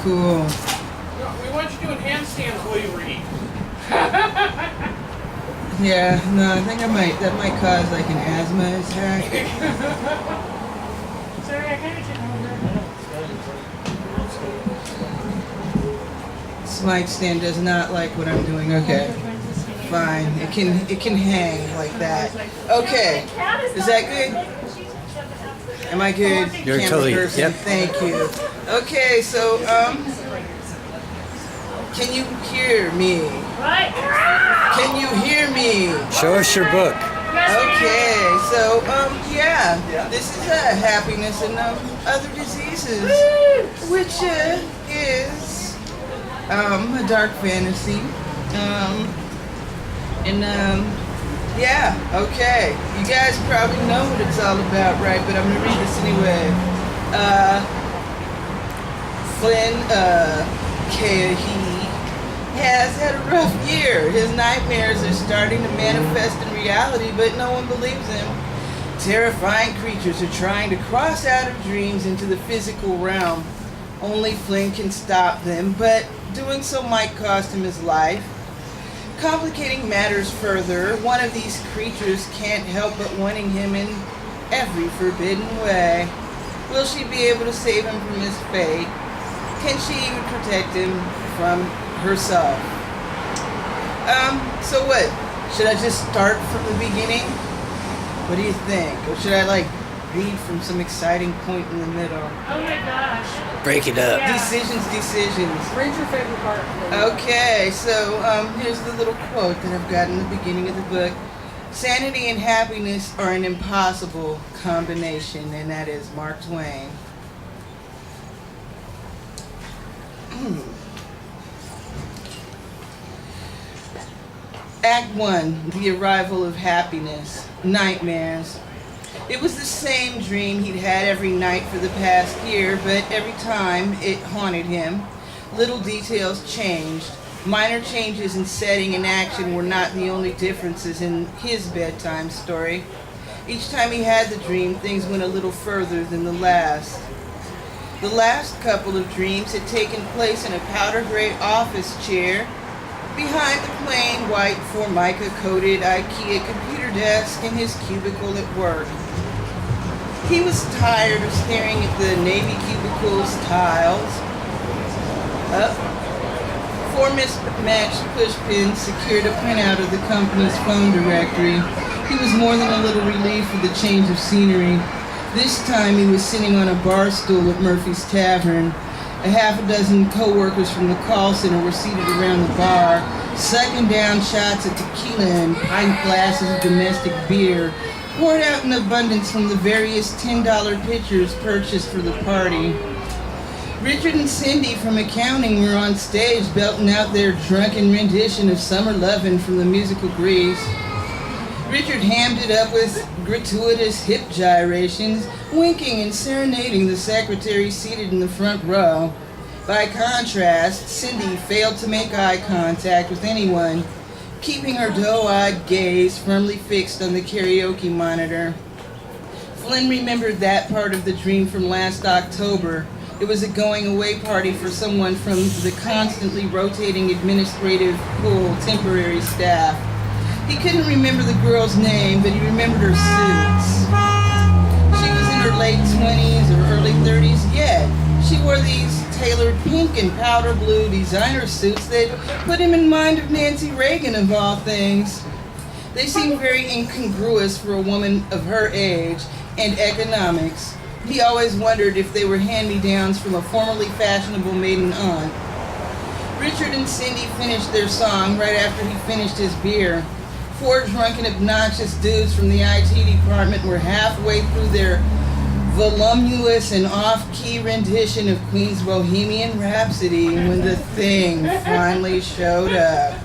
cool. We want you doing handstands while you read. Yeah, no, I think that might cause like an asthma attack. Sorry, I kind of took over. This mic stand does not like what I'm doing. Okay, fine. It can hang like that. Okay, is that good? Am I good? You're Camera totally, person? yep. Thank you. Okay, so can you hear me? Can you hear me? Show us your book. Okay, so yeah, this is happiness and other diseases, which is a dark fantasy, yeah, okay. You guys probably know what it's all about, right? But I'm gonna read this anyway. Flynn, he has had a rough year. His nightmares are starting to manifest in reality, but no one believes him. Terrifying creatures are trying to cross out of dreams into the physical realm. Only Flynn can stop them, but doing so might cost him his life. Complicating matters further, one of these creatures can't help but wanting him in every forbidden way. Will she be able to save him from his fate? Can she even protect him from herself? So what? Should I just start from the beginning? What do you think? Or should I read from some exciting point in the middle? Oh my gosh. Break it up. Yeah. Decisions. Read your favorite part. Okay, so here's the little quote that I've got in the beginning of the book. Sanity and happiness are an impossible combination, and that is Mark Twain. Act 1, the arrival of happiness, nightmares. It was the same dream he'd had every night for the past year, but every time it haunted him. Little details changed. Minor changes in setting and action were not the only differences in his bedtime story. Each time he had the dream, things went a little further than the last. The last couple of dreams had taken place in a powder gray office chair behind the plain white Formica-coated IKEA computer desk in his cubicle at work. He was tired of staring at the navy cubicle's tiles. Four mismatched pushpins secured a printout of the company's phone directory. He was more than a little relieved for the change of scenery. This time he was sitting on a bar stool at Murphy's Tavern. A half a dozen co-workers from the call center were seated around the bar, sucking down shots of tequila and pint glasses of domestic beer, poured out in abundance from the various $10 pitchers purchased for the party. Richard and Cindy from accounting were on stage belting out their drunken rendition of Summer Lovin' from the musical Grease. Richard hammed it up with gratuitous hip gyrations, winking and serenading the secretary seated in the front row. By contrast, Cindy failed to make eye contact with anyone, keeping her doe-eyed gaze firmly fixed on the karaoke monitor. Flynn remembered that part of the dream from last October. It was a going-away party for someone from the constantly rotating administrative pool temporary staff. He couldn't remember the girl's name, but he remembered her suits. She was in her late 20s or early 30s, yet she wore these tailored pink and powder blue designer suits that put him in mind of Nancy Reagan of all things. They seemed very incongruous for a woman of her age and economics. He always wondered if they were hand-me-downs from a formerly fashionable maiden aunt. Richard and Cindy finished their song right after he finished his beer. Four drunken, obnoxious dudes from the IT department were halfway through their voluminous and off-key rendition of Queen's Bohemian Rhapsody when the thing finally showed up.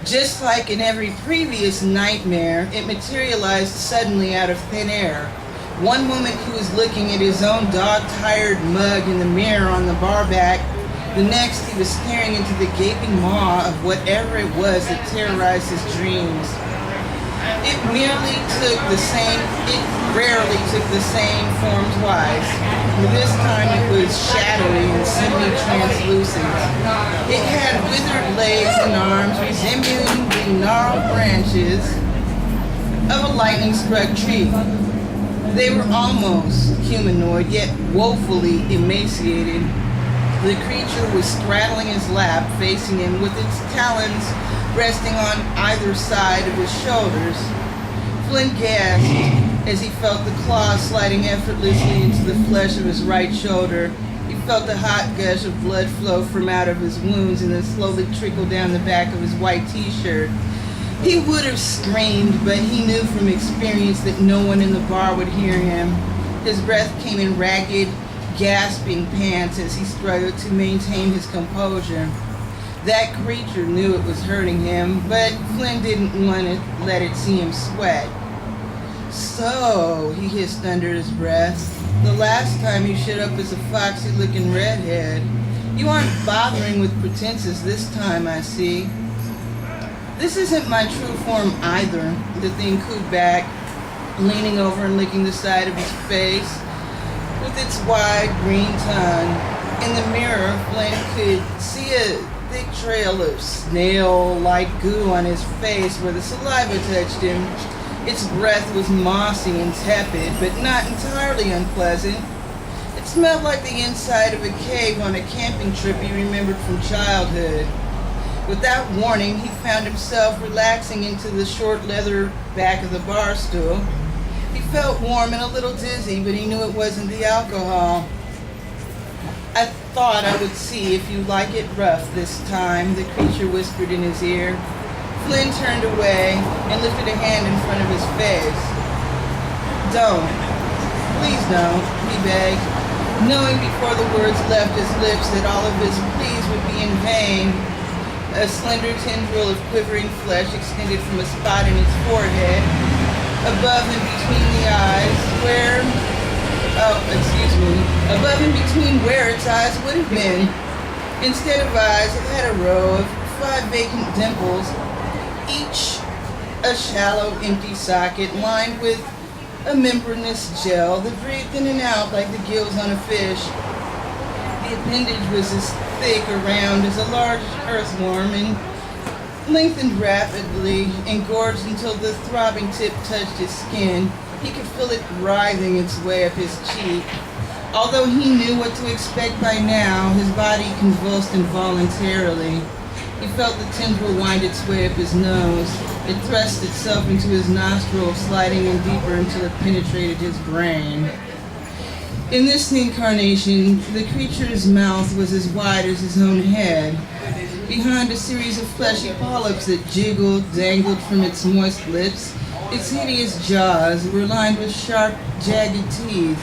Just like in every previous nightmare, it materialized suddenly out of thin air. One moment he was looking at his own dog-tired mug in the mirror on the bar back. The next he was staring into the gaping maw of whatever it was that terrorized his dreams. It rarely took the same form twice. This time it was shadowy and seemingly translucent. It had withered legs and arms resembling the gnarled branches of a lightning-struck tree. They were almost humanoid, yet woefully emaciated. The creature was straddling his lap, facing him with its talons resting on either side of his shoulders. Flynn gasped as he felt the claws sliding effortlessly into the flesh of his right shoulder. He felt a hot gush of blood flow from out of his wounds and then slowly trickle down the back of his white t-shirt. He would have screamed, but he knew from experience that no one in the bar would hear him. His breath came in ragged, gasping pants as he struggled to maintain his composure. That creature knew it was hurting him, but Flynn didn't want to let it see him sweat. "So," he hissed under his breath, "the last time you showed up as a foxy-looking redhead. You aren't bothering with pretenses this time, I see." "This isn't my true form either," the thing cooed back, leaning over and licking the side of his face with its wide green tongue. In the mirror, Flynn could see a thick trail of snail-like goo on his face where the saliva touched him. Its breath was mossy and tepid, but not entirely unpleasant. It smelled like the inside of a cave on a camping trip he remembered from childhood. Without warning, he found himself relaxing into the short leather back of the bar stool. He felt warm and a little dizzy, but he knew it wasn't the alcohol. "I thought I would see if you like it rough this time," the creature whispered in his ear. Flynn turned away and lifted a hand in front of his face. "Don't. Please don't," he begged, knowing before the words left his lips that all of his pleas would be in vain. A slender tendril of quivering flesh extended from a spot in his forehead, above and between the eyes, above and between where its eyes would have been. Instead of eyes, it had a row of 5 vacant dimples, each a shallow, empty socket lined with a membranous gel that breathed in and out like the gills on a fish. The appendage was as thick around as a large earthworm and lengthened rapidly, engorged until the throbbing tip touched his skin. He could feel it writhing its way up his cheek. Although he knew what to expect by now, his body convulsed involuntarily. He felt the tendril wind its way up his nose. It thrust itself into his nostrils, sliding in deeper until it penetrated his brain. In this incarnation, the creature's mouth was as wide as his own head. Behind a series of fleshy polyps that dangled from its moist lips, its hideous jaws were lined with sharp, jagged teeth.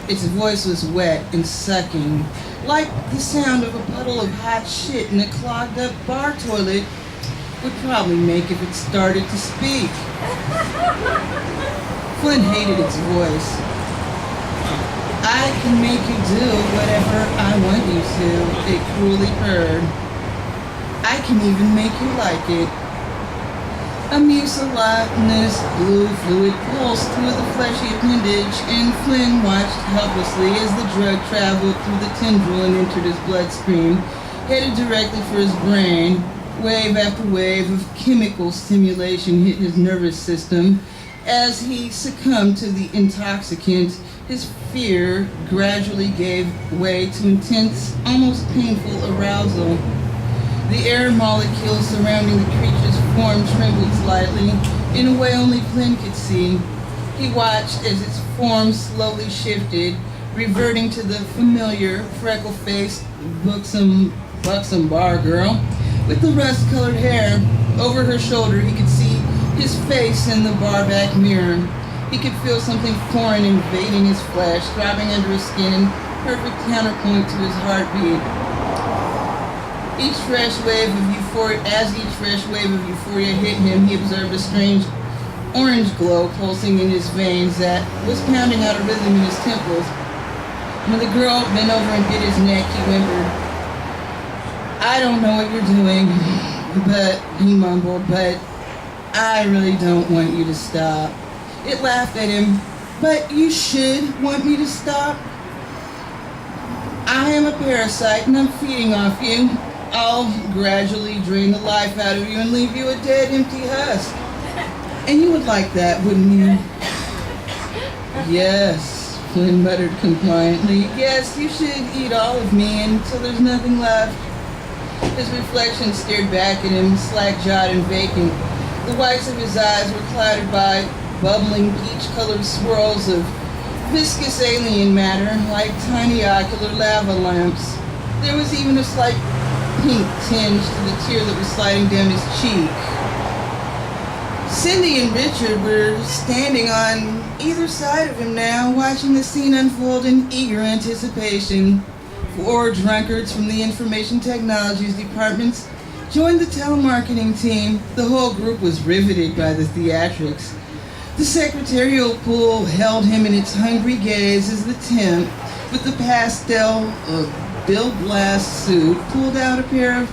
Its voice was wet and sucking, like the sound of a puddle of hot shit in a clogged-up bar toilet would probably make if it started to speak. Flynn hated its voice. "I can make you do whatever I want you to," it cruelly purred. "I can even make you like it." A mucilaginous blue fluid pulsed through the fleshy appendage, and Flynn watched helplessly as the drug traveled through the tendril and entered his bloodstream, headed directly for his brain. Wave after wave of chemical stimulation hit his nervous system. As he succumbed to the intoxicant, his fear gradually gave way to intense, almost painful arousal. The air molecules surrounding the creature's form trembled slightly, in a way only Flynn could see. He watched as its form slowly shifted, reverting to the familiar, freckle-faced, buxom bar girl with the rust-colored hair. Over her shoulder, he could see his face in the bar back mirror. He could feel something foreign invading his flesh, throbbing under his skin in perfect counterpoint to his heartbeat. As each fresh wave of euphoria hit him, he observed a strange orange glow pulsing in his veins that was pounding out a rhythm in his temples. When the girl bent over and bit his neck, he whimpered, "I don't know what you're doing, he mumbled, but I really don't want you to stop." It laughed at him. "But you should want me to stop." I am a parasite and I'm feeding off you. I'll gradually drain the life out of you and leave you a dead, empty husk. And you would like that, wouldn't you? Yes, Flynn muttered compliantly. Yes, you should eat all of me until there's nothing left. His reflection stared back at him, slack-jawed and vacant. The whites of his eyes were clouded by bubbling peach-colored swirls of viscous alien matter, like tiny ocular lava lamps. There was even a slight pink tinge to the tear that was sliding down his cheek. Cindy and Richard were standing on either side of him now, watching the scene unfold in eager anticipation. 4 drunkards from the Information Technologies departments joined the telemarketing team. The whole group was riveted by the theatrics. The secretarial pool held him in its hungry gaze as the temp, with the pastel Bill Blass suit, pulled out a pair of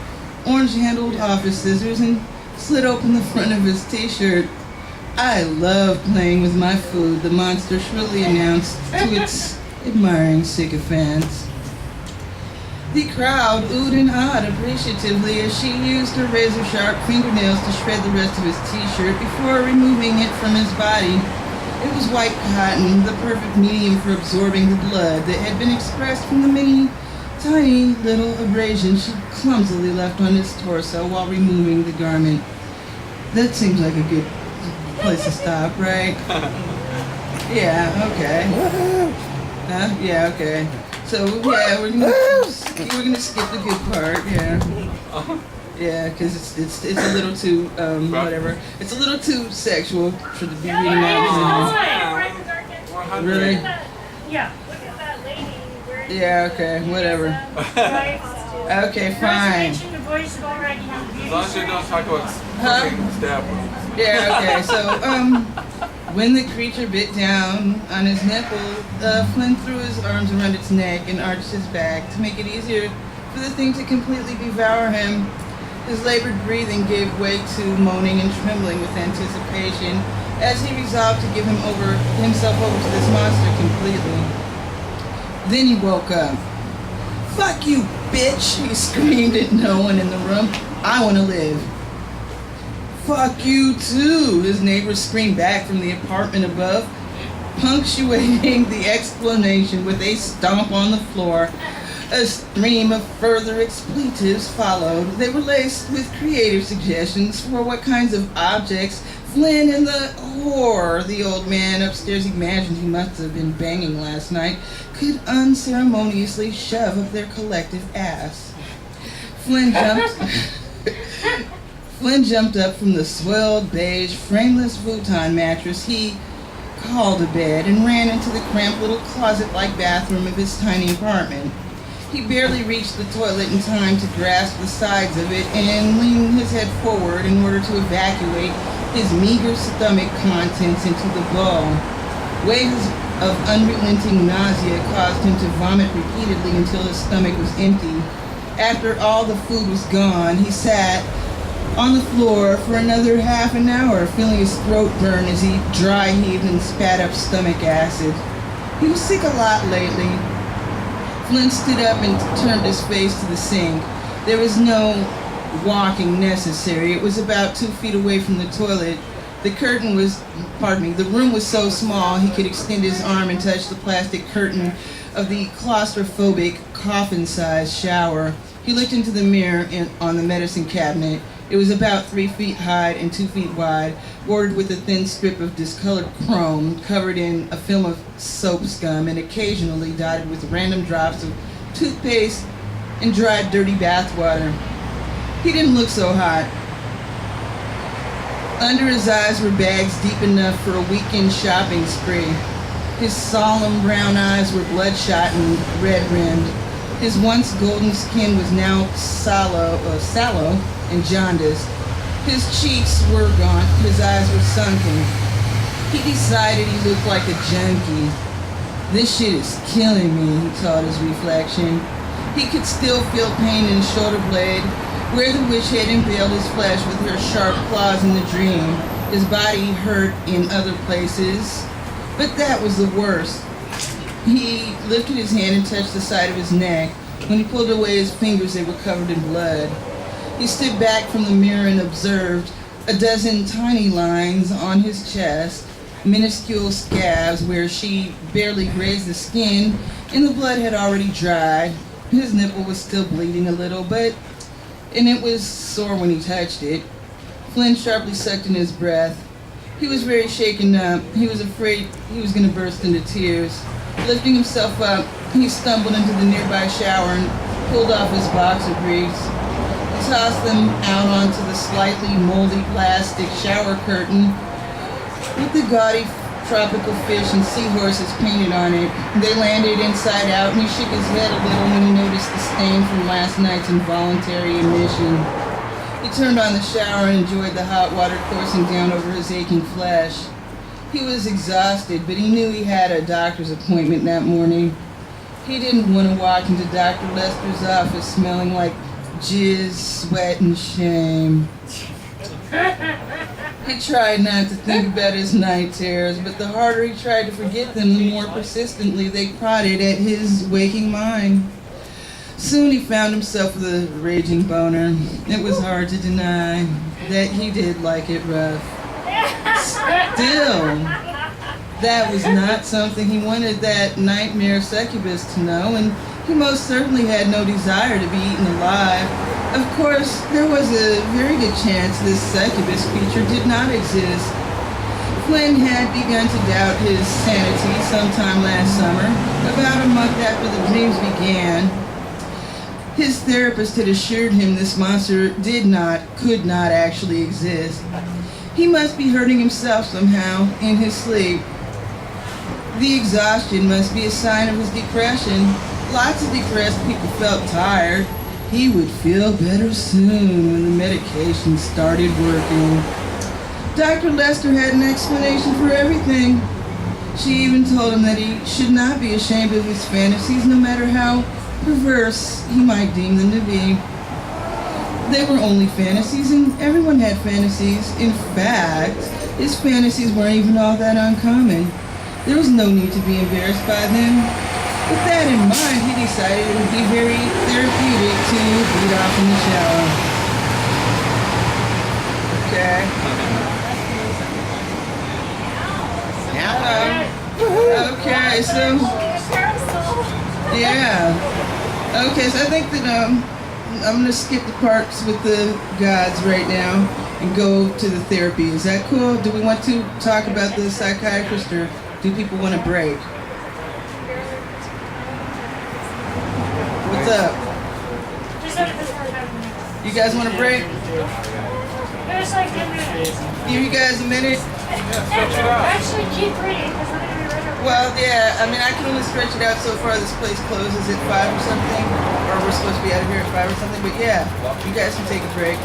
orange-handled office scissors and slid open the front of his t-shirt. I love playing with my food, the monster shrilly announced to its admiring sycophants. The crowd oohed and awed appreciatively as she used her razor-sharp fingernails to shred the rest of his t-shirt before removing it from his body. It was white cotton, the perfect medium for absorbing the blood that had been expressed from the many tiny little abrasions she clumsily left on his torso while removing the garment. That seems like a good place to stop, right? Yeah, okay. Yeah, okay. So yeah, we're gonna skip the good part. Yeah, yeah, because it's a little too whatever. It's a little too sexual for the be reading out. Really? Yeah, look at that lady. Yeah, okay, whatever. Okay, fine. As long as you don't talk about fucking stab wounds. Yeah, okay, so when the creature bit down on his nipple, Flynn threw his arms around its neck and arched his back to make it easier for the thing to completely devour him. His labored breathing gave way to moaning and trembling with anticipation as he resolved to give himself over to this monster completely. Then he woke up. "Fuck you, bitch!" he screamed at no one in the room. "I want to live." "Fuck you too," his neighbors screamed back from the apartment above, punctuating the explanation with a stomp on the floor. A stream of further expletives followed. They were laced with creative suggestions for what kinds of objects Flynn and the whore the old man upstairs imagined he must have been banging last night could unceremoniously shove up their collective ass. Flynn jumped up from the swelled beige frameless futon mattress he called a bed and ran into the cramped little closet-like bathroom of his tiny apartment. He barely reached the toilet in time to grasp the sides of it and lean his head forward in order to evacuate his meager stomach contents into the bowl. Waves of unrelenting nausea caused him to vomit repeatedly until his stomach was empty. After all the food was gone, he sat on the floor for another half an hour, feeling his throat burn as he dry heaved and spat up stomach acid. He was sick a lot lately. Flynn stood up and turned his face to the sink. There was no walking necessary. It was about 2 feet away from the toilet. The room was so small he could extend his arm and touch the plastic curtain of the claustrophobic, coffin-sized shower. He looked into the mirror on the medicine cabinet. It was about 3 feet high and 2 feet wide, bordered with a thin strip of discolored chrome, covered in a film of soap scum, and occasionally dotted with random drops of toothpaste and dried, dirty bathwater. He didn't look so hot. Under his eyes were bags deep enough for a weekend shopping spree. His solemn brown eyes were bloodshot and red-rimmed. His once golden skin was now sallow and jaundiced. His cheeks were gaunt, his eyes were sunken. He decided he looked like a junkie. "This shit is killing me," he told his reflection. He could still feel pain in his shoulder blade, where the witch had impaled his flesh with her sharp claws in the dream. His body hurt in other places, but that was the worst. He lifted his hand and touched the side of his neck. When he pulled away his fingers, they were covered in blood. He stood back from the mirror and observed a dozen tiny lines on his chest, minuscule scabs where she barely grazed the skin, and the blood had already dried. His nipple was still bleeding a little, and it was sore when he touched it. Flynn sharply sucked in his breath. He was very shaken up. He was afraid he was going to burst into tears. Lifting himself up, he stumbled into the nearby shower and pulled off his boxer briefs. He tossed them out onto the slightly moldy plastic shower curtain with the gaudy tropical fish and seahorses painted on it. They landed inside out, and he shook his head a little when he noticed the stain from last night's involuntary emission. He turned on the shower and enjoyed the hot water coursing down over his aching flesh. He was exhausted, but he knew he had a doctor's appointment that morning. He didn't want to walk into Dr. Lester's office smelling like jizz, sweat, and shame. He tried not to think about his night terrors, but the harder he tried to forget them, the more persistently they prodded at his waking mind. Soon he found himself with a raging boner. It was hard to deny that he did like it rough. Still, that was not something he wanted that nightmare succubus to know, and he most certainly had no desire to be eaten alive. Of course, there was a very good chance this succubus creature did not exist. Flynn had begun to doubt his sanity sometime last summer, about a month after the dreams began. His therapist had assured him this monster could not actually exist. He must be hurting himself somehow in his sleep. The exhaustion must be a sign of his depression. Lots of depressed people felt tired. He would feel better soon when the medication started working. Dr. Lester had an explanation for everything. She even told him that he should not be ashamed of his fantasies, no matter how perverse he might deem them to be. They were only fantasies, and everyone had fantasies. In fact, his fantasies weren't even all that uncommon. There was no need to be embarrassed by them. With that in mind, he decided it would be very therapeutic to beat off in the shower. Okay. Okay, so yeah. Okay, so I think that I'm gonna skip the parts with the gods right now and go to the therapy. Is that cool? Do we want to talk about the psychiatrist, or do people want a break? What's up? You guys want a break? There's like 10 minutes. Give you guys a minute? Actually, keep reading because we're going to be right over. Well, yeah, I mean, I can only stretch it out so far. This place closes at 5 or something, or we're supposed to be out of here at 5 or something, but yeah, you guys can take a break.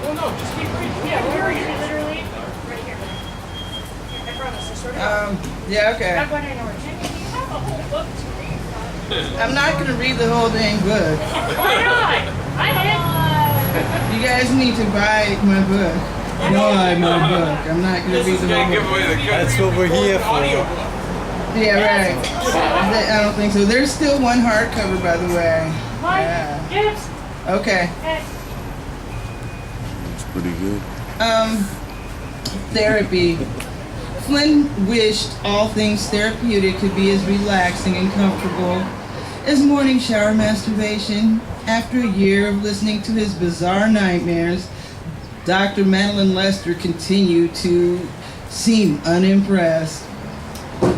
Well, no, just keep reading. Yeah, we're literally right here. I promise. I swear to God. Yeah, okay. I'm going anywhere. Jimmy, you have a whole book to read. I'm not going to read the whole dang book. Why not? I did. You guys need to buy my book. Buy my book. I'm not going to read the whole book. That's what we're here for. Yeah, right. I don't think so. There's still one hardcover, by the way. Mike, Yeah. Gibbs. Okay. Hey. It's pretty good. Therapy. Flynn wished all things therapeutic could be as relaxing and comfortable as morning shower masturbation. After a year of listening to his bizarre nightmares, Dr. Madeline Lester continued to seem unimpressed.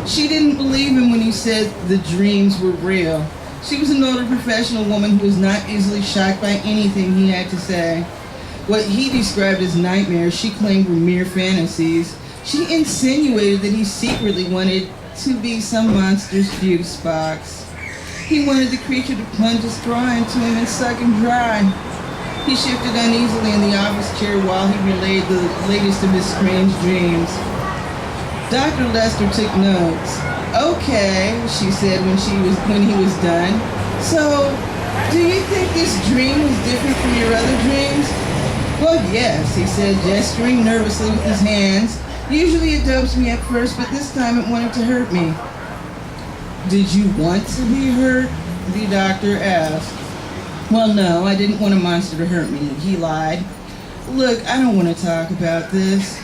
She didn't believe him when he said the dreams were real. She was an older professional woman who was not easily shocked by anything he had to say. What he described as nightmares, she claimed were mere fantasies. She insinuated that he secretly wanted to be some monster's juice box. He wanted the creature to plunge a straw into him and suck him dry. He shifted uneasily in the office chair while he relayed the latest of his strange dreams. Dr. Lester took notes. Okay, she said when he was done. So, do you think this dream was different from your other dreams? Well, yes, he said, gesturing nervously with his hands. Usually it dopes me at first, but this time it wanted to hurt me. Did you want to be hurt? The doctor asked. Well, no, I didn't want a monster to hurt me, he lied. Look, I don't want to talk about this.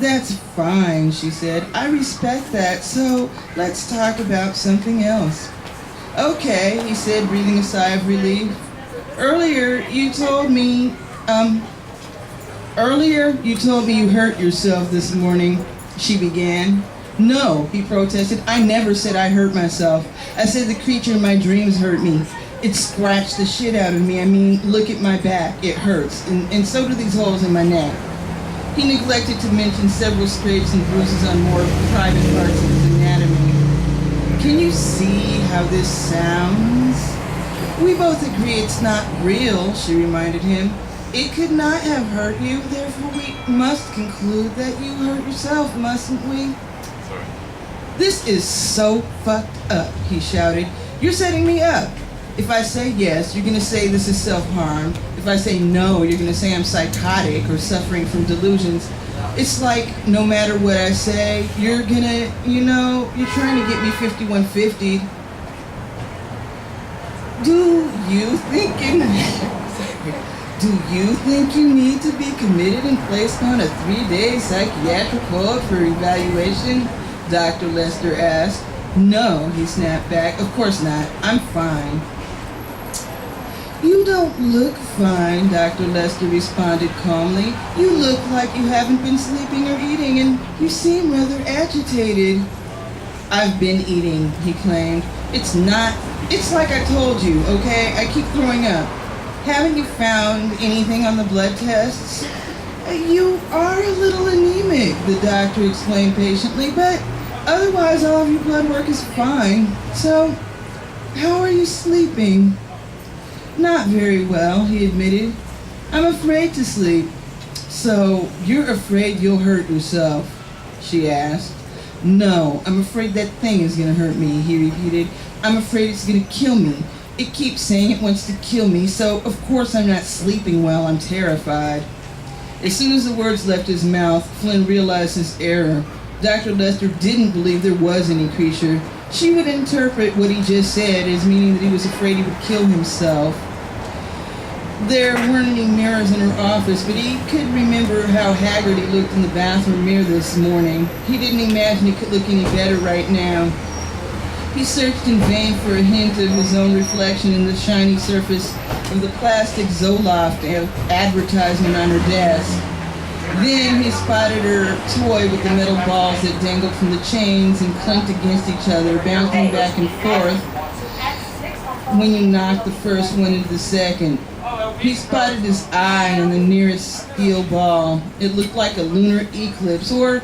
That's fine, she said. I respect that, so let's talk about something else. Okay, he said, breathing a sigh of relief. Earlier you told me you hurt yourself this morning, she began. No, he protested. I never said I hurt myself. I said the creature in my dreams hurt me. It scratched the shit out of me. I mean, look at my back. It hurts. And so do these holes in my neck. He neglected to mention several scrapes and bruises on more private parts of his anatomy. Can you see how this sounds? We both agree it's not real, she reminded him. It could not have hurt you, therefore we must conclude that you hurt yourself, mustn't we? Sorry. This is so fucked up, he shouted. You're setting me up. If I say yes, you're going to say this is self-harm. If I say no, you're going to say I'm psychotic or suffering from delusions. It's like no matter what I say, you're going to, you're trying to get me 5150. Do you think you need to be committed and placed on a 3-day psychiatric hold for evaluation? Dr. Lester asked. No, he snapped back. Of course not. I'm fine. You don't look fine, Dr. Lester responded calmly. You look like you haven't been sleeping or eating, and you seem rather agitated. I've been eating, he claimed. It's like I told you, okay? I keep throwing up. Haven't you found anything on the blood tests? You are a little anemic, the doctor explained patiently, but otherwise all of your blood work is fine. So, how are you sleeping? Not very well, he admitted. I'm afraid to sleep. So, you're afraid you'll hurt yourself? She asked. No, I'm afraid that thing is going to hurt me, he repeated. I'm afraid it's going to kill me. It keeps saying it wants to kill me, so of course I'm not sleeping well, I'm terrified. As soon as the words left his mouth, Flynn realized his error. Dr. Lester didn't believe there was any creature. She would interpret what he just said as meaning that he was afraid he would kill himself. There weren't any mirrors in her office, but he could remember how haggard he looked in the bathroom mirror this morning. He didn't imagine he could look any better right now. He searched in vain for a hint of his own reflection in the shiny surface of the plastic Zoloft advertisement on her desk. Then he spotted her toy with the metal balls that dangled from the chains and clinked against each other, bouncing back and forth when you knocked the first one into the second. He spotted his eye on the nearest steel ball. It looked like a lunar eclipse, or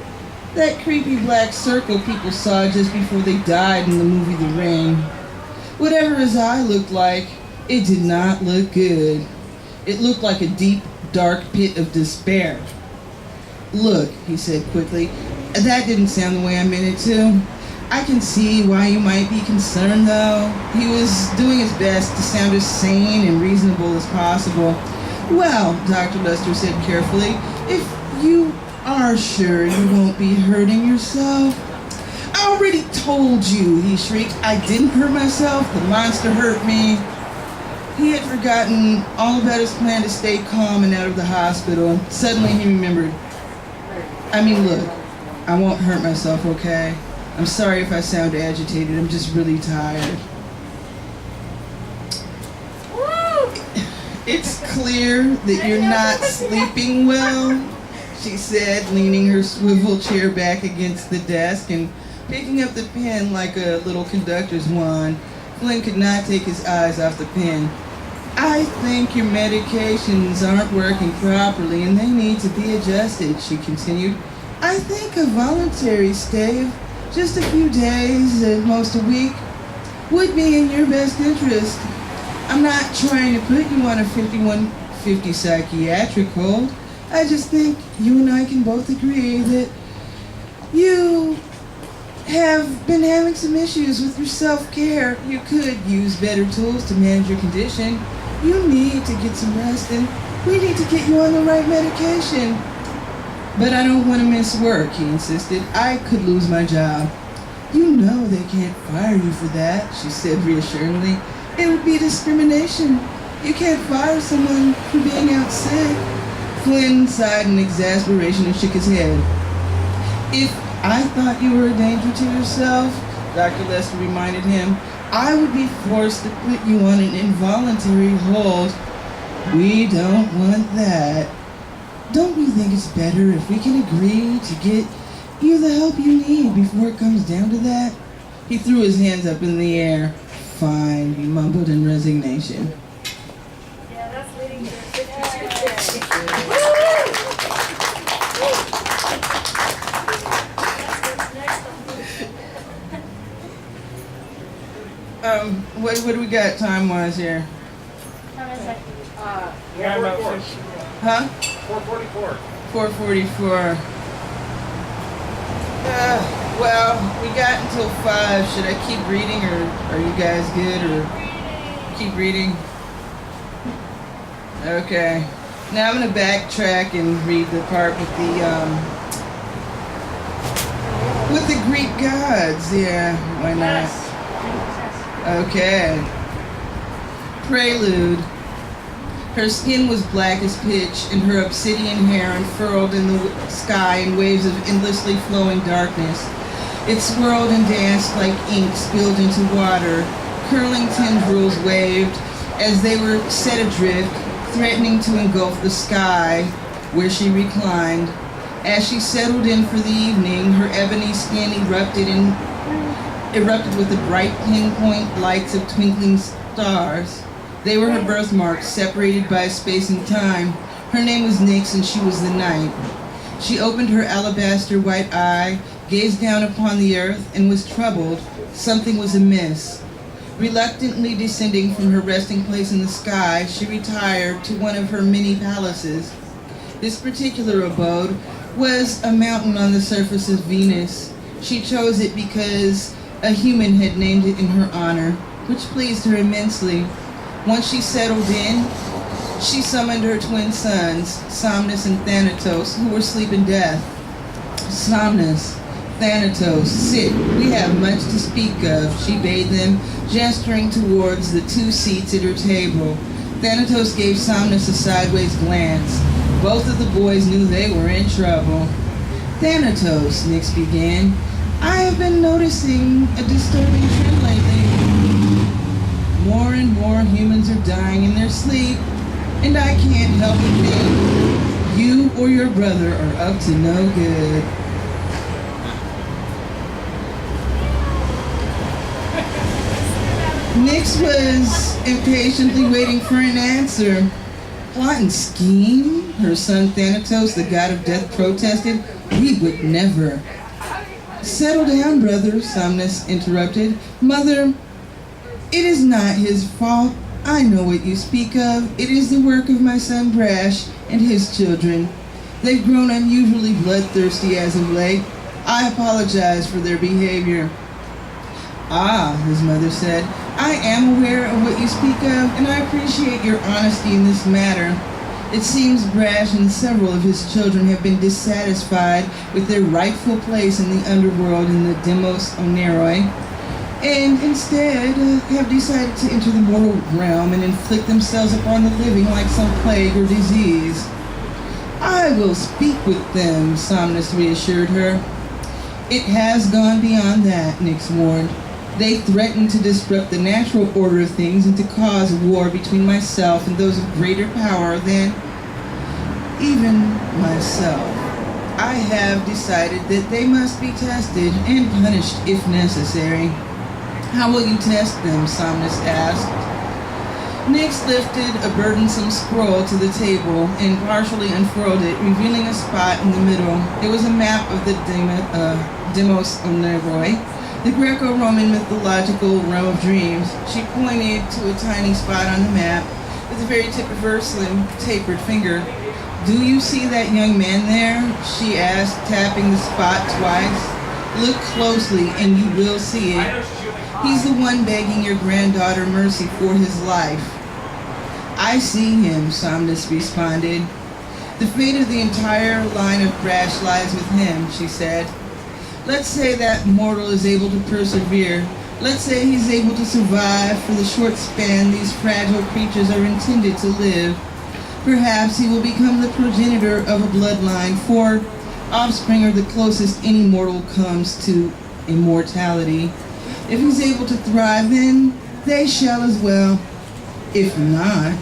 that creepy black circle people saw just before they died in the movie The Ring. Whatever his eye looked like, it did not look good. It looked like a deep, dark pit of despair. Look, he said quickly, that didn't sound the way I meant it to. I can see why you might be concerned, though. He was doing his best to sound as sane and reasonable as possible. Well, Dr. Lester said carefully, if you are sure you won't be hurting yourself. I already told you, he shrieked. I didn't hurt myself. The monster hurt me. He had forgotten all about his plan to stay calm and out of the hospital. Suddenly he remembered. Look, I won't hurt myself, okay? I'm sorry if I sound agitated. I'm just really tired. It's clear that you're not sleeping well, she said, leaning her swivel chair back against the desk and picking up the pen like a little conductor's wand. Flynn could not take his eyes off the pen. I think your medications aren't working properly and they need to be adjusted, she continued. I think a voluntary stay of just a few days, at most a week, would be in your best interest. I'm not trying to put you on a 5150 psychiatric hold. I just think you and I can both agree that you have been having some issues with your self-care. You could use better tools to manage your condition. You need to get some rest, and we need to get you on the right medication. But I don't want to miss work, he insisted. I could lose my job. You know they can't fire you for that, she said reassuringly. It would be discrimination. You can't fire someone for being out sick. Flynn sighed in exasperation and shook his head. If I thought you were a danger to yourself, Dr. Lester reminded him, I would be forced to put you on an involuntary hold. We don't want that. Don't we think it's better if we can agree to get you the help you need before it comes down to that? He threw his hands up in the air. Fine, he mumbled in resignation. Yeah, that's leading to 52. What do we got time-wise here? Yeah, about 4. Huh? 4:44. 4:44. Well, we got until 5. Should I keep reading, or are you guys good, or keep reading? Okay. Now I'm gonna backtrack and read the part with the Greek gods. Yeah, why not? Okay. Prelude. Her skin was black as pitch, and her obsidian hair unfurled in the sky in waves of endlessly flowing darkness. It swirled and danced like ink spilled into water. Curling tendrils waved as they were set adrift, threatening to engulf the sky where she reclined. As she settled in for the evening, her ebony skin erupted with the bright pinpoint lights of twinkling stars. They were her birthmarks, separated by space and time. Her name was Nyx, and she was the night. She opened her alabaster white eye, gazed down upon the earth, and was troubled. Something was amiss. Reluctantly descending from her resting place in the sky, she retired to one of her many palaces. This particular abode was a mountain on the surface of Venus. She chose it because a human had named it in her honor, which pleased her immensely. Once she settled in, she summoned her twin sons, Somnus and Thanatos, who were asleep in death. Somnus, Thanatos, sit, we have much to speak of, she bade them, gesturing towards the 2 seats at her table. Thanatos gave Somnus a sideways glance. Both of the boys knew they were in trouble. Thanatos, Nyx began, I have been noticing a disturbing trend lately. More and more humans are dying in their sleep, and I can't help but think you or your brother are up to no good. Nyx was impatiently waiting for an answer. Plot and scheme? Her son Thanatos, the god of death, protested. We would never. Settle down, brother, Somnus interrupted. Mother, it is not his fault. I know what you speak of. It is the work of my son Brash and his children. They've grown unusually bloodthirsty as of late. I apologize for their behavior. Ah, his mother said, I am aware of what you speak of, and I appreciate your honesty in this matter. It seems Brash and several of his children have been dissatisfied with their rightful place in the underworld in the Demos Oneroi, and instead have decided to enter the mortal realm and inflict themselves upon the living like some plague or disease. I will speak with them, Somnus reassured her. It has gone beyond that, Nyx warned. They threaten to disrupt the natural order of things and to cause war between myself and those of greater power than even myself. I have decided that they must be tested and punished if necessary. How will you test them? Somnus asked. Nyx lifted a burdensome scroll to the table and partially unfurled it, revealing a spot in the middle. It was a map of the Demos Oneroi, the Greco-Roman mythological realm of dreams. She pointed to a tiny spot on the map with the very tip of her slim, tapered finger. Do you see that young man there? She asked, tapping the spot twice. Look closely and you will see it. He's the one begging your granddaughter mercy for his life. I see him, Somnus responded. The fate of the entire line of Brash lies with him, she said. Let's say that mortal is able to persevere. Let's say he's able to survive for the short span these fragile creatures are intended to live. Perhaps he will become the progenitor of a bloodline, for offspring are the closest any mortal comes to immortality. If he's able to thrive, then they shall as well. If not...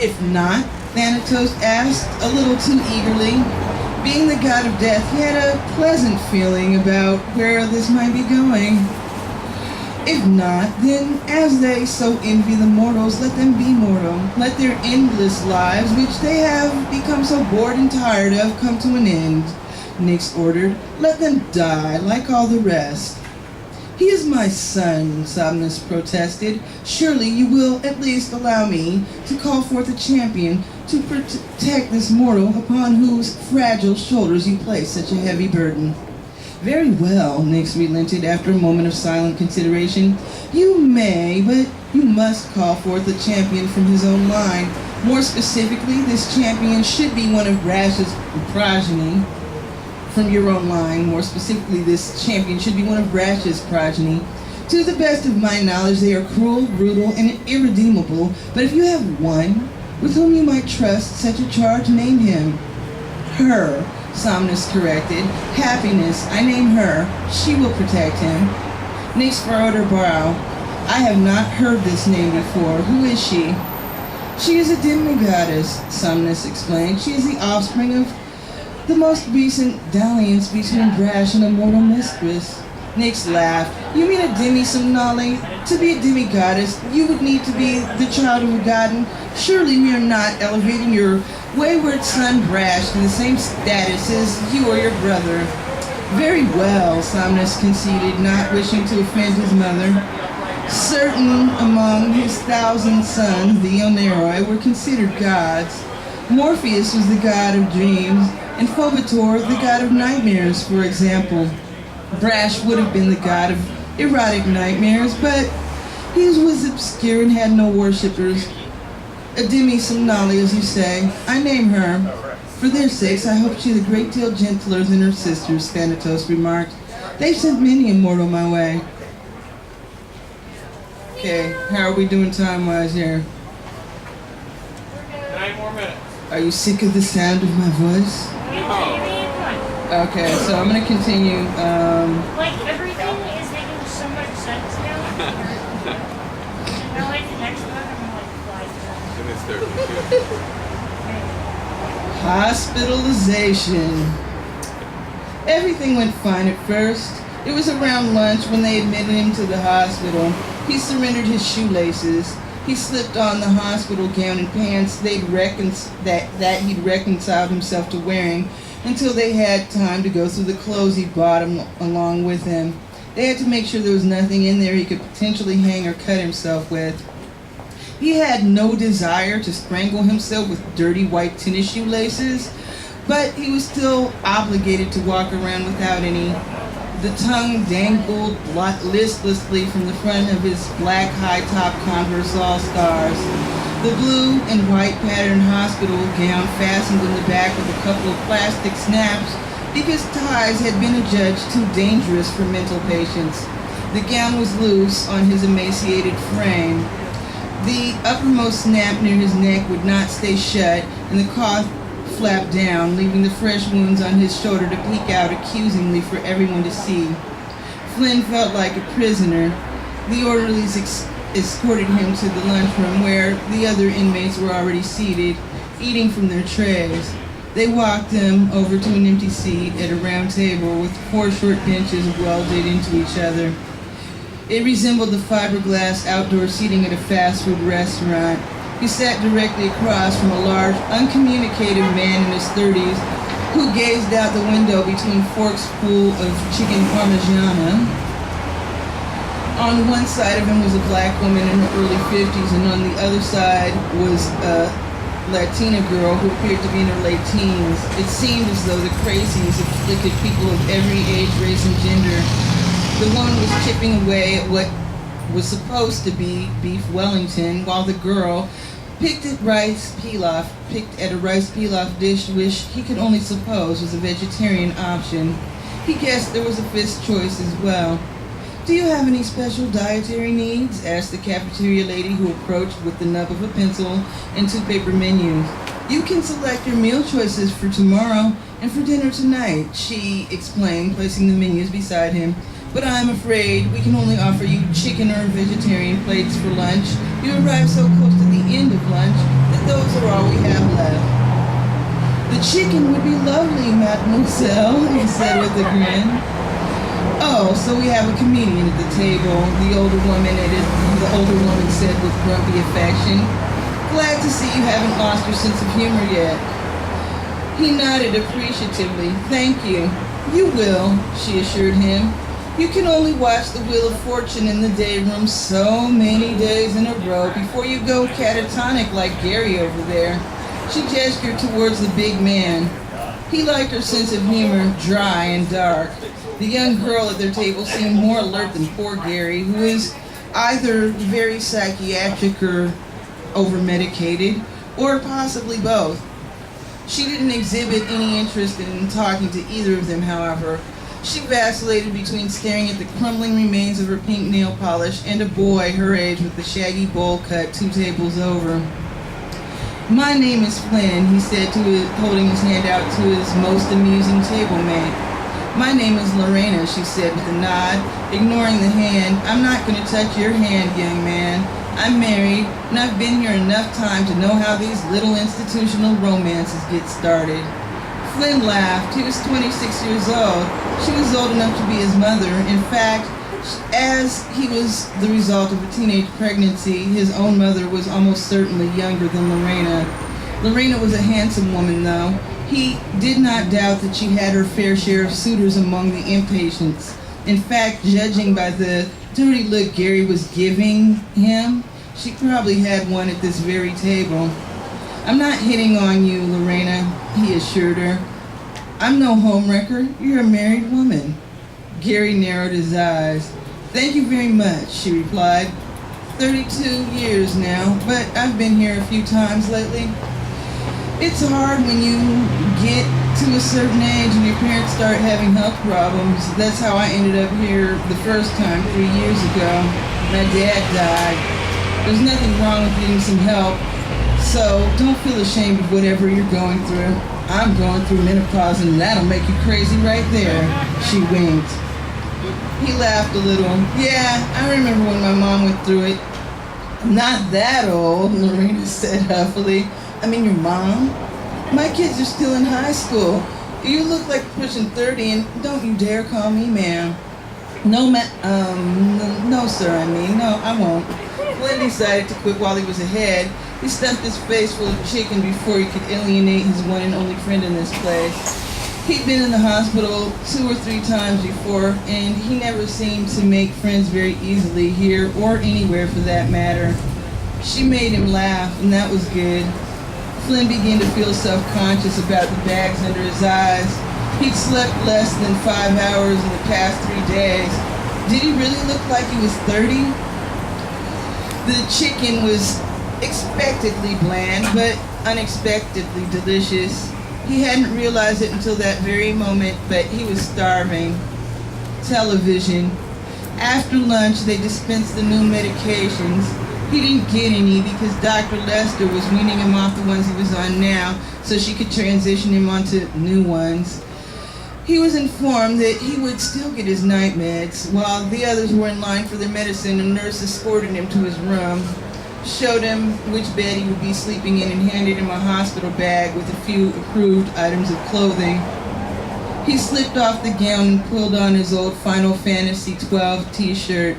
If not, Thanatos asked a little too eagerly. Being the god of death, he had a pleasant feeling about where this might be going. If not, then as they so envy the mortals, let them be mortal. Let their endless lives, which they have become so bored and tired of, come to an end. Nyx ordered, let them die like all the rest. He is my son, Somnus protested. Surely you will at least allow me to call forth a champion to protect this mortal upon whose fragile shoulders you place such a heavy burden. Very well, Nyx relented after a moment of silent consideration. You may, but you must call forth a champion from his own line. More specifically, this champion should be one of Brash's progeny. From your own line, more specifically, this champion should be one of Brash's progeny. To the best of my knowledge, they are cruel, brutal, and irredeemable, but if you have one with whom you might trust such a charge, name him. Her, Somnus corrected. Happiness, I name her. She will protect him. Nyx furrowed her brow. I have not heard this name before. Who is she? She is a demigoddess, Somnus explained. She is the offspring of the most recent dalliance between Brash and a mortal mistress. Nyx laughed. You mean a demi-somnali? To be a demigoddess, you would need to be the child of a god, and surely we are not elevating your wayward son Brash to the same status as you or your brother. Very well, Somnus conceded, not wishing to offend his mother. Certain among his 1,000 sons, the Oneroi, were considered gods. Morpheus was the god of dreams, and Phobator the god of nightmares, for example. Brash would have been the god of erotic nightmares, but he was obscure and had no worshippers. A demi-somnali, as you say. I name her. For their sakes, I hope she is a great deal gentler than her sisters, Thanatos remarked. They've sent many a mortal my way. Okay, how are we doing time-wise here? 9 more minutes. Are you sick of the sound of my voice? Okay, so I'm gonna continue. Like, everything is making so much sense now. And now, like, the next one, I'm gonna, like, fly through. And it's 32. Hospitalization. Everything went fine at first. It was around lunch when they admitted him to the hospital. He surrendered his shoelaces. He slipped on the hospital gown and pants that he'd reconciled himself to wearing until they had time to go through the clothes he brought along with him. They had to make sure there was nothing in there he could potentially hang or cut himself with. He had no desire to strangle himself with dirty white tennis shoelaces, but he was still obligated to walk around without any. The tongue dangled listlessly from the front of his black high-top Converse All-Stars. The blue and white patterned hospital gown fastened in the back with a couple of plastic snaps because ties had been adjudged too dangerous for mental patients. The gown was loose on his emaciated frame. The uppermost snap near his neck would not stay shut, and the cloth flapped down, leaving the fresh wounds on his shoulder to peek out accusingly for everyone to see. Flynn felt like a prisoner. The orderlies escorted him to the lunchroom where the other inmates were already seated, eating from their trays. They walked him over to an empty seat at a round table with 4 short benches welded into each other. It resembled the fiberglass outdoor seating at a fast food restaurant. He sat directly across from a large, uncommunicative man in his 30s who gazed out the window between forks full of chicken parmigiana. On one side of him was a black woman in her early 50s, and on the other side was a Latina girl who appeared to be in her late teens. It seemed as though the crazies afflicted people of every age, race, and gender. The woman was chipping away at what was supposed to be beef Wellington, while the girl picked at a rice pilaf dish which he could only suppose was a vegetarian option. He guessed there was a fifth choice as well. "Do you have any special dietary needs?" asked the cafeteria lady who approached with the nub of a pencil and 2 paper menus. "You can select your meal choices for tomorrow and for dinner tonight," she explained, placing the menus beside him. "But I'm afraid we can only offer you chicken or vegetarian plates for lunch. You arrive so close to the end of lunch that those are all we have left." "The chicken would be lovely, mademoiselle," he said with a grin. "Oh, so we have a comedian at the table," the older woman said with grumpy affection. "Glad to see you haven't lost your sense of humor yet." He nodded appreciatively. "Thank you." "You will," she assured him. "You can only watch the Wheel of Fortune in the day room so many days in a row before you go catatonic like Gary over there." She gestured towards the big man. He liked her sense of humor, dry and dark. The young girl at their table seemed more alert than poor Gary, who is either very psychiatric or over-medicated, or possibly both. She didn't exhibit any interest in talking to either of them, however. She vacillated between staring at the crumbling remains of her pink nail polish and a boy her age with the shaggy bowl cut 2 tables over. "My name is Flynn," he said, holding his hand out to his most amusing table mate. "My name is Lorena," she said with a nod, ignoring the hand. "I'm not going to touch your hand, young man. I'm married, and I've been here enough time to know how these little institutional romances get started." Flynn laughed. He was 26 years old. She was old enough to be his mother. In fact, as he was the result of a teenage pregnancy, his own mother was almost certainly younger than Lorena. Lorena was a handsome woman, though. He did not doubt that she had her fair share of suitors among the impatients. In fact, judging by the dirty look Gary was giving him, she probably had one at this very table. "I'm not hitting on you, Lorena," he assured her. "I'm no homewrecker. You're a married woman." Gary narrowed his eyes. "Thank you very much," she replied. 32 years now, but I've been here a few times lately. It's hard when you get to a certain age and your parents start having health problems. That's how I ended up here the first time 3 years ago. My dad died. There's nothing wrong with getting some help, so don't feel ashamed of whatever you're going through. I'm going through menopause and that'll make you crazy right there. She winked. He laughed a little. "Yeah, I remember when my mom went through it." "Not that old," Lorena said huffily. "I mean, your mom? My kids are still in high school. You look like you're pushing 30, and don't you dare call me ma'am." No, sir, no, I won't." Flynn decided to quit while he was ahead. He stuffed his face full of chicken before he could alienate his one and only friend in this place. He'd been in the hospital 2 or 3 times before, and he never seemed to make friends very easily here or anywhere for that matter. She made him laugh, and that was good. Flynn began to feel self-conscious about the bags under his eyes. He'd slept less than 5 hours in the past 3 days. Did he really look like he was 30? The chicken was expectedly bland, but unexpectedly delicious. He hadn't realized it until that very moment, but he was starving. Television. After lunch, they dispensed the new medications. He didn't get any because Dr. Lester was weaning him off the ones he was on now so she could transition him onto new ones. He was informed that he would still get his night meds. While the others were in line for their medicine, a nurse escorted him to his room, showed him which bed he would be sleeping in, and handed him a hospital bag with a few approved items of clothing. He slipped off the gown and pulled on his old Final Fantasy XII t-shirt.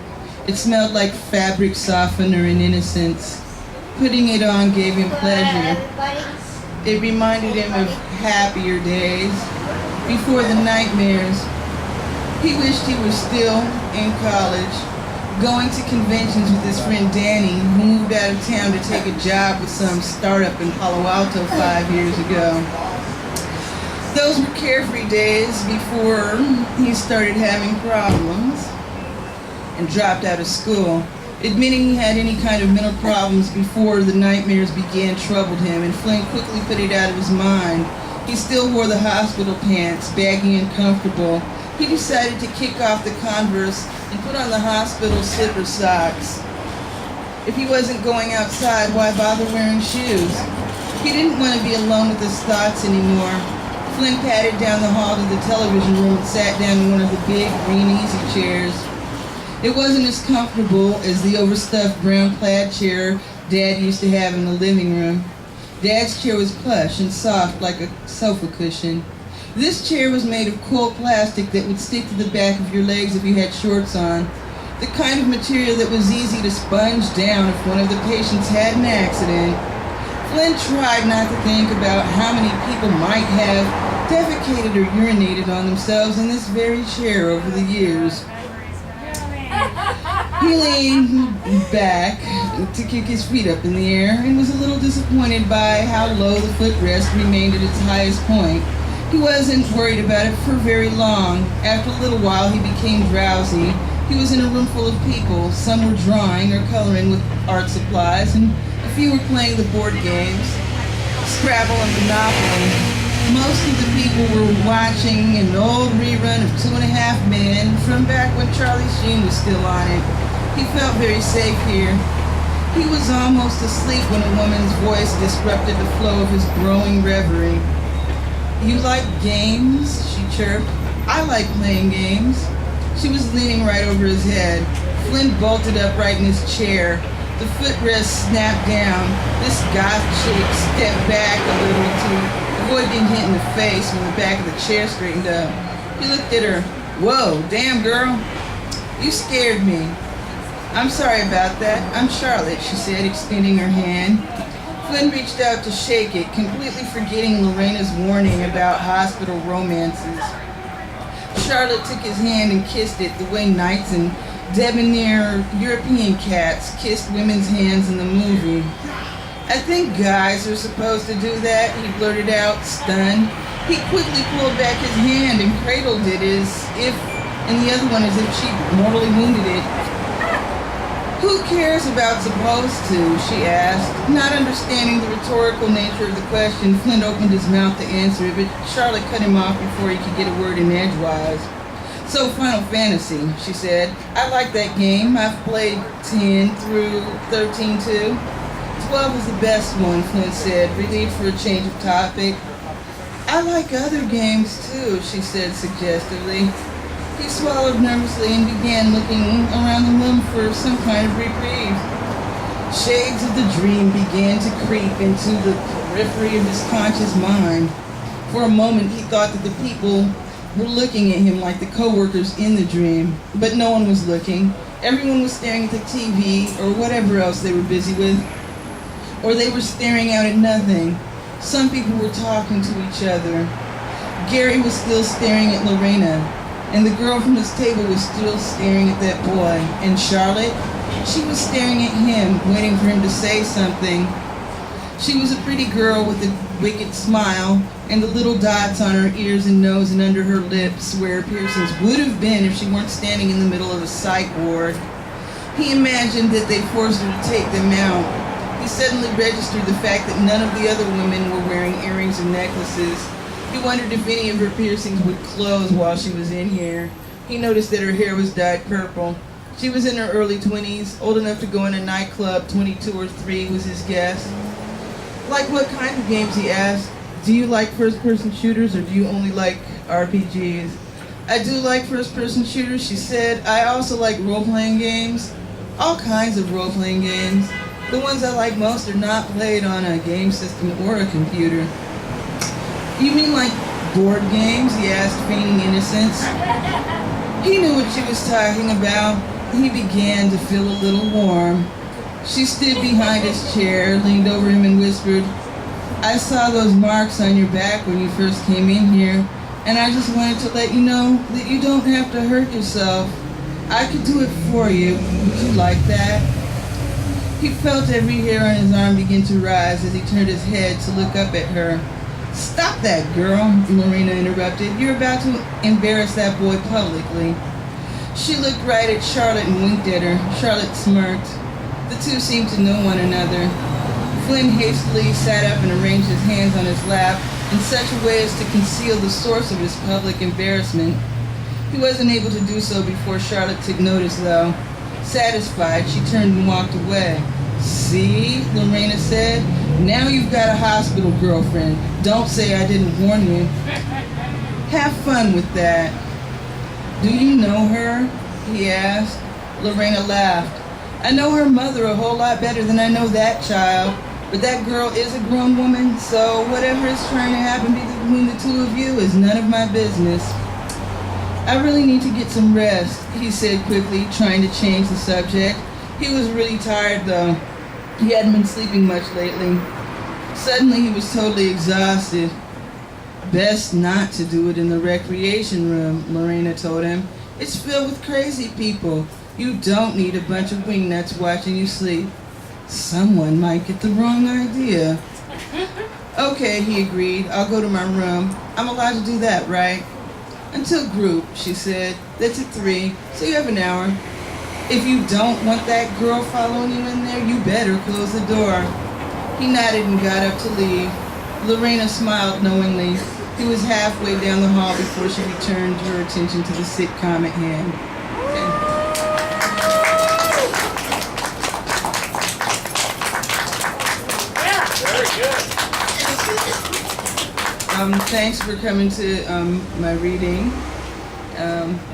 It smelled like fabric softener and innocence. Putting it on gave him pleasure. It reminded him of happier days, before the nightmares. He wished he was still in college, going to conventions with his friend Danny, who moved out of town to take a job with some startup in Palo Alto 5 years ago. Those were carefree days before he started having problems and dropped out of school. Admitting he had any kind of mental problems before the nightmares began troubled him, and Flynn quickly put it out of his mind. He still wore the hospital pants, baggy and comfortable. He decided to kick off the Converse and put on the hospital slipper socks. If he wasn't going outside, why bother wearing shoes? He didn't want to be alone with his thoughts anymore. Flynn padded down the hall to the television room and sat down in one of the big green easy chairs. It wasn't as comfortable as the overstuffed brown plaid chair Dad used to have in the living room. Dad's chair was plush and soft like a sofa cushion. This chair was made of cold plastic that would stick to the back of your legs if you had shorts on. The kind of material that was easy to sponge down if one of the patients had an accident. Flynn tried not to think about how many people might have defecated or urinated on themselves in this very chair over the years. He leaned back to kick his feet up in the air and was a little disappointed by how low the footrest remained at its highest point. He wasn't worried about it for very long. After a little while, he became drowsy. He was in a room full of people. Some were drawing or coloring with art supplies, and a few were playing the board games, Scrabble and Monopoly. Most of the people were watching an old rerun of 2.5 Men from back when Charlie Sheen was still on it. He felt very safe here. He was almost asleep when a woman's voice disrupted the flow of his growing reverie. "You like games?" she chirped. "I like playing games." She was leaning right over his head. Flynn bolted upright in his chair. The footrest snapped down. This goth chick stepped back a little to avoid being hit in the face when the back of the chair straightened up. He looked at her. "Whoa, damn girl. You scared me." "I'm sorry about that. I'm Charlotte," she said, extending her hand. Flynn reached out to shake it, completely forgetting Lorena's warning about hospital romances. Charlotte took his hand and kissed it the way knights and debonair European cats kissed women's hands in the movie. "I think guys are supposed to do that," he blurted out, stunned. He quickly pulled back his hand and cradled it and the other one as if she'd mortally wounded it. "Who cares about supposed to?" she asked. Not understanding the rhetorical nature of the question, Flynn opened his mouth to answer it, but Charlotte cut him off before he could get a word in edgewise. "So Final Fantasy," she said. "I like that game. I've played 10 through 13 too." 12 is the best one, Flynn said, relieved for a change of topic. "I like other games too," she said suggestively. He swallowed nervously and began looking around the room for some kind of reprieve. Shades of the dream began to creep into the periphery of his conscious mind. For a moment he thought that the people were looking at him like the co-workers in the dream, but no one was looking. Everyone was staring at the TV or whatever else they were busy with, or they were staring out at nothing. Some people were talking to each other. Gary was still staring at Lorena, and the girl from his table was still staring at that boy. And Charlotte, she was staring at him, waiting for him to say something. She was a pretty girl with a wicked smile, and the little dots on her ears and nose and under her lips where piercings would have been if she weren't standing in the middle of a psych ward. He imagined that they forced her to take them out. He suddenly registered the fact that none of the other women were wearing earrings or necklaces. He wondered if any of her piercings would close while she was in here. He noticed that her hair was dyed purple. She was in her early 20s, old enough to go in a nightclub. 22 or 3 was his guess. "Like what kind of games?" he asked. "Do you like first-person shooters or do you only like RPGs?" "I do like first-person shooters," she said. "I also like role-playing games. All kinds of role-playing games. The ones I like most are not played on a game system or a computer." "You mean like board games?" he asked, feigning innocence. He knew what she was talking about. He began to feel a little warm. She stood behind his chair, leaned over him and whispered, "I saw those marks on your back when you first came in here, and I just wanted to let you know that you don't have to hurt yourself. I could do it for you. Would you like that?" He felt every hair on his arm begin to rise as he turned his head to look up at her. "Stop that, girl," Lorena interrupted. "You're about to embarrass that boy publicly." She looked right at Charlotte and winked at her. Charlotte smirked. The two seemed to know one another. Flynn hastily sat up and arranged his hands on his lap in such a way as to conceal the source of his public embarrassment. He wasn't able to do so before Charlotte took notice, though. Satisfied, she turned and walked away. "See," Lorena said, "now you've got a hospital girlfriend. Don't say I didn't warn you." "Have fun with that." "Do you know her?" he asked. Lorena laughed. "I know her mother a whole lot better than I know that child. But that girl is a grown woman, so whatever is trying to happen between the two of you is none of my business." "I really need to get some rest," he said quickly, trying to change the subject. He was really tired, though. He hadn't been sleeping much lately. Suddenly, he was totally exhausted. "Best not to do it in the recreation room," Lorena told him. "It's filled with crazy people. You don't need a bunch of wingnuts watching you sleep. Someone might get the wrong idea." "Okay," he agreed. "I'll go to my room. I'm allowed to do that, right?" "Until group," she said. "That's at 3, so you have an hour. If you don't want that girl following you in there, you better close the door." He nodded and got up to leave. Lorena smiled knowingly. He was halfway down the hall before she returned her attention to the sitcom at hand. Very good. Thanks for coming to my reading.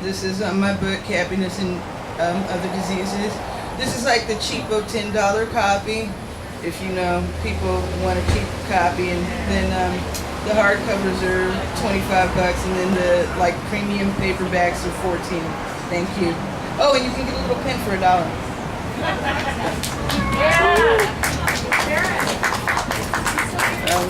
This is my book, Happiness and Other Diseases. This is like the cheapo $10 copy, if you know people want a cheap copy, and then the hardcovers are $25, and then the like premium paperbacks are $14. Thank you. Oh, and you can get a little pen for $1. Yeah. Um,